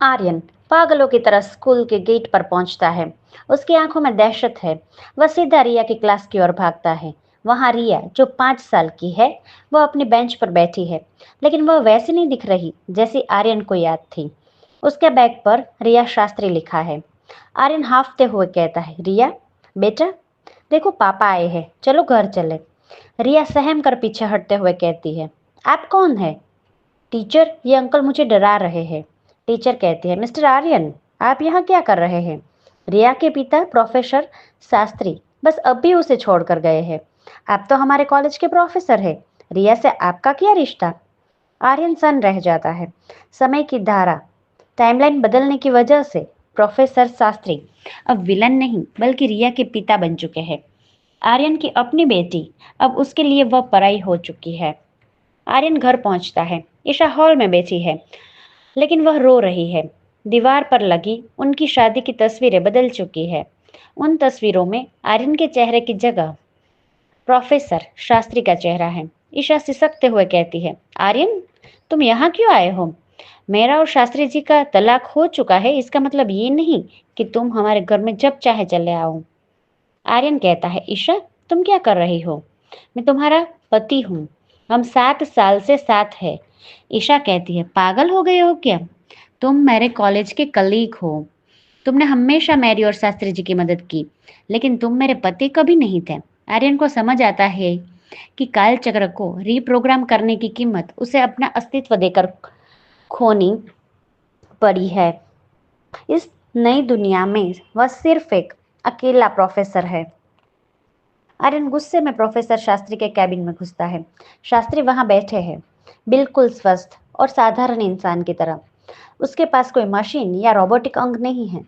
आर्यन पागलों की तरह स्कूल के गेट पर पहुंचता है। उसकी आंखों में दहशत है। वह सीधा रिया की क्लास की ओर भागता है। वहां रिया, जो 5 साल की है, वह अपनी बेंच पर बैठी है, लेकिन वह वैसी नहीं दिख रही जैसी आर्यन को याद थी। उसके बैग पर रिया शास्त्री लिखा है। आर्यन हांफते हुए कहता है, रिया बेटा, देखो पापा आए हैं, चलो घर चले। रिया सहम कर पीछे हटते हुए कहती है, आप कौन है? टीचर, ये अंकल मुझे डरा रहे हैं। टीचर कहती है, मिस्टर आर्यन, आप यहाँ क्या कर रहे हैं? रिया के पिता प्रोफेसर शास्त्री बस अभी उसे छोड़कर गए हैं। आप तो हमारे कॉलेज के प्रोफेसर हैं। रिया से आपका क्या रिश्ता? आर्यन सन रह जाता है। समय की धारा, टाइमलाइन बदलने की वजह से प्रोफेसर शास्त्री अब विलन नहीं बल्कि रिया के पिता बन चुके हैं। आर्यन की अपनी बेटी अब उसके लिए वह पराई हो चुकी है। आर्यन घर पहुंचता है। ईशा हॉल में बैठी है, लेकिन वह रो रही है। दीवार पर लगी उनकी शादी की तस्वीरें बदल चुकी है। उन तस्वीरों में आर्यन के चेहरे की जगह प्रोफेसर शास्त्री का चेहरा है। ईशा सिसकते हुए कहती है, आर्यन, तुम यहाँ क्यों आए हो? मेरा और शास्त्री जी का तलाक हो चुका है, इसका मतलब ये नहीं कि तुम हमारे घर में जब चाहे चले आओ। आर्यन कहता है, ईशा, तुम क्या कर रही हो? मैं तुम्हारा पति हूँ। हम 7 साल से साथ हैं। ईशा कहती है, पागल हो गए हो क्या? तुम मेरे कॉलेज के कलीग हो। तुमने हमेशा मेरी और शास्त्री जी की मदद की, लेकिन तुम मेरे पति कभी नहीं थे। आर्यन को समझ आता है कि काल चक्र को रीप्रोग्राम करने की कीमत उसे अपना अस्तित्व देकर खोनी पड़ी है। इस नई दुनिया में वह सिर्फ एक अकेला प्रोफेसर है। आर्यन गुस्से में प्रोफेसर शास्त्री के कैबिन में घुसता है। शास्त्री वहां बैठे हैं, बिल्कुल स्वस्थ और साधारण इंसान की तरह। उसके पास कोई मशीन या रोबोटिक अंग नहीं है।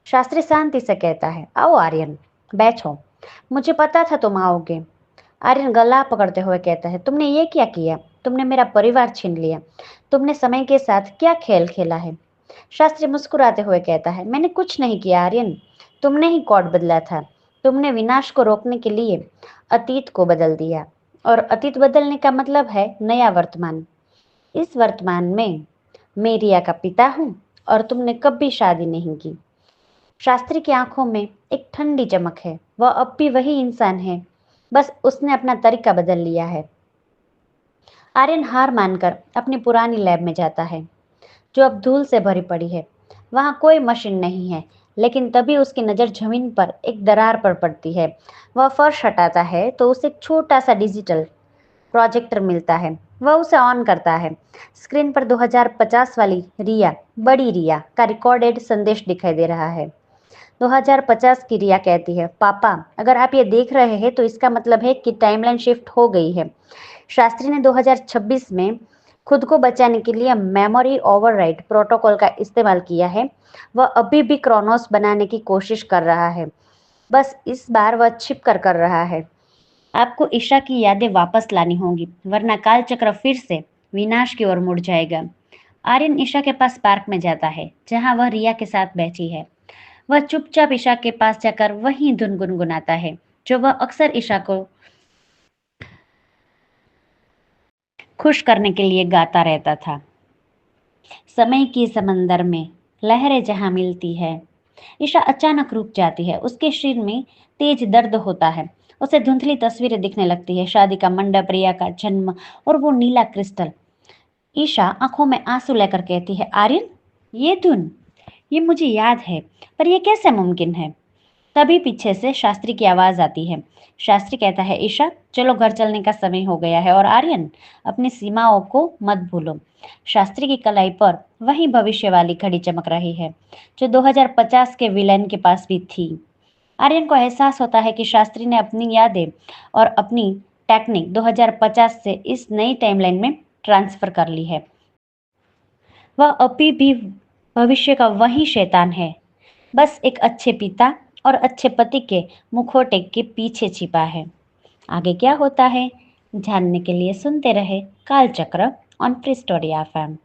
शास्त्री शांति से कहता है, आओ आर्यन, बैठो। मुझे पता था तुम आओगे। आर्यन गला पकड़ते हुए कहता है, तुमने ये क्या किया? तुमने मेरा परिवार छीन लिया। तुमने समय के साथ क्या खेल खेला है? शास्त्री मुस्कुराते हुए कहता है, मैंने कुछ नहीं किया आर्यन। तुमने ही कोड बदला था। तुमने विनाश को रोकने के लिए अतीत को बदल दिया, और अतीत बदलने का मतलब है नया वर्तमान। इस वर्तमान में मैं रिया का पिता हूँ, और तुमने कभी शादी नहीं की। शास्त्री की आंखों में एक ठंडी चमक है। वह अब भी वही इंसान है, बस उसने अपना तरीका बदल लिया है। आर्यन हार मानकर अपनी पुरानी लैब में जाता है, जो अब धूल से भरी पड़ी है। वहां कोई मशीन नहीं है, लेकिन तभी उसकी नज़र जमीन पर एक दरार पर पड़ती है। वह फर्श हटाता है तो उसे एक छोटा सा डिजिटल प्रोजेक्टर मिलता है। वह उसे ऑन करता है। स्क्रीन पर 2050 वाली रिया, बड़ी रिया का रिकॉर्डेड संदेश दिखाई दे रहा है। 2050 की रिया कहती है, पापा, अगर आप ये देख रहे हैं तो इसका मतलब है कि टाइमलाइन शिफ्ट हो गई है। शास्त्री ने 2026 में खुद को बचाने के लिए मेमोरी ओवरराइड प्रोटोकॉल का इस्तेमाल किया है। वह अभी भी क्रोनोस बनाने की कोशिश कर रहा है, बस इस बार वह छिप कर रहा है। आपको ईशा की यादें वापस लानी होंगी, वरना काल चक्र फिर से विनाश की ओर मुड़ जाएगा। आर्यन ईशा के पास पार्क में जाता है, जहां वह रिया के साथ बैठी है। वह चुपचाप ईशा के पास जाकर वही धुन गुनगुनाता है जो वह अक्सर ईशा को खुश करने के लिए गाता रहता था। समय की समंदर में लहरें जहां मिलती है। ईशा अचानक रुक जाती है। उसके शरीर में तेज दर्द होता है। उसे धुंधली तस्वीरें दिखने लगती है, शादी का मंडप, रिया का जन्म और वो नीला क्रिस्टल। ईशा आंखों में आंसू लेकर कहती है, आर्यन, ये धुन, ये मुझे याद है, पर यह कैसे मुमकिन है? तभी पीछे से शास्त्री की आवाज आती है। शास्त्री कहता है, ईशा, चलो घर चलने का समय हो गया है, और आर्यन, अपनी सीमाओं को मत भूलो। शास्त्री की कलाई पर वही भविष्य वाली घड़ी चमक रही है, जो 2050 के विलेन के पास भी थी। आर्यन को एहसास होता है कि शास्त्री ने अपनी यादें और अपनी टेक्निक 2050 से इस नई टाइमलाइन में ट्रांसफर कर ली है। वह अभी भी भविष्य का वही शैतान है, बस एक अच्छे पिता और अच्छे पति के मुखौटे के पीछे छिपा है। आगे क्या होता है जानने के लिए सुनते रहे कालचक्र ऑन प्री स्टोरी एफएम।